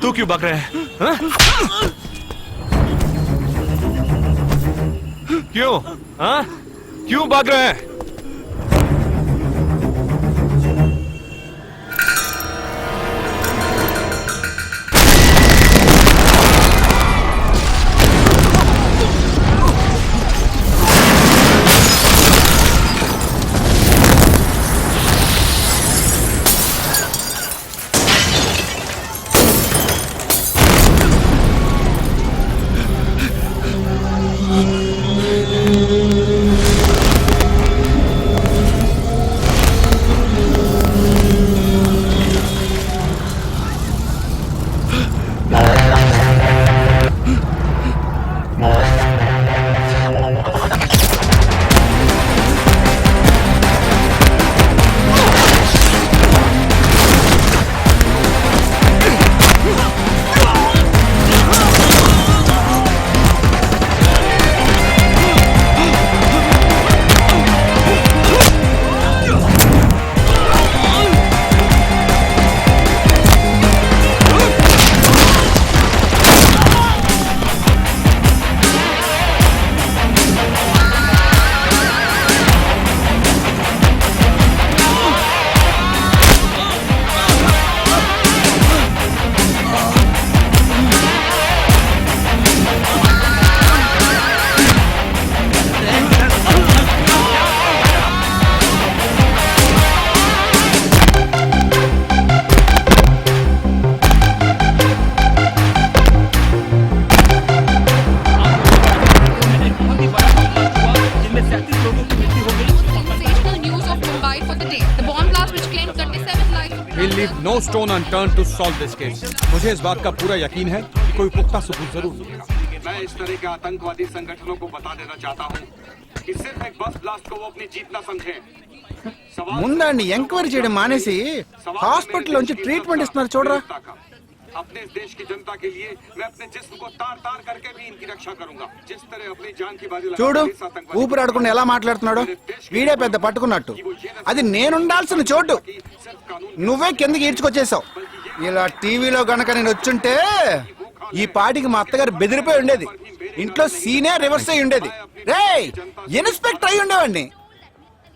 तू क्यों भाग रहा है? क्यों? क्यों भाग रहा है? We'll leave no stone unturned to solve this case. मुझे इस बात का पूरा यकीन है कि कोई पुख्ता सबूत जरूर मिलेगा। मैं इस तरह के आतंकवादी संगठनों को बता देना चाहता हूँ कि सिर्फ एक बस ब्लास्ट को वो अपनी जीत न समझें। ముందండి ఎంక్వైరీ చేయడం మానేసి హాస్పిటల్ నుంచి ట్రీట్మెంట్ ఇస్తున్నారు చూడరా. अपने देश की जनता के लिए मैं अपने जिस्म को तार तार करके भी इनकी रक्षा करूंगा। जिस तरह अपनी जान की बाजी చూడు ఊపిరాడకుండా ఎలా మాట్లాడుతున్నాడు. వీడే పెద్ద పట్టుకున్నట్టు. అది నేనుండాల్సిన చోటు నువ్వే కిందకి ఈడ్చుకొచ్చేసావు. ఇలా టీవీలో గనక నేను వచ్చుంటే ఈ పాటికి మా అత్తగారు బెదిరిపోయి ఉండేది. ఇంట్లో సీనే రివర్స్ అయి ఉండేది. రేయ్ ఇన్స్పెక్టర్ అయి ఉండేవాడిని.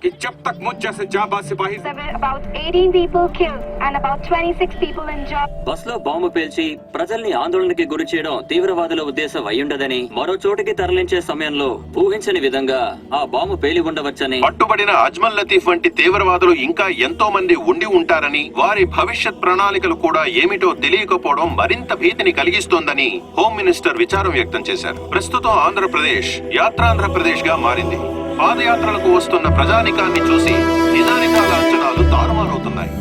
कि जब तक मुझ जैसे जाबाज सिपाही about 18 people killed and about 26 people injured. Bus లో బాంబు పేల్చి ప్రజల్ని ఆందోళనకి గురి చేయడం తీవ్రవాదుల ఉద్దేశం అయ్యుండదని, మరో చోటికి తరలించే సమయంలో ఊహించని విధంగా ఆ బాంబు పేలి ఉండవచ్చని, పట్టుబడిన అజ్మల్ లతీఫ్ వంటి తీవ్రవాదులు ఇంకా ఎంతో మంది ఉండి ఉంటారని, వారి భవిష్యత్ ప్రణాళికలు కూడా ఏమిటో తెలియకపోవడం మరింత భీతిని కలిగిస్తోందని హోమ్ మినిస్టర్ విచారం వ్యక్తం చేశారు. ప్రస్తుతం ఆంధ్రప్రదేశ్ యాత్రాంధ్రప్రదేశ్ గా మారింది. పాదయాత్రలకు వస్తున్న ప్రజానికాన్ని చూసి నిజానికాల అంచనాలు తారుమారవుతున్నాయి.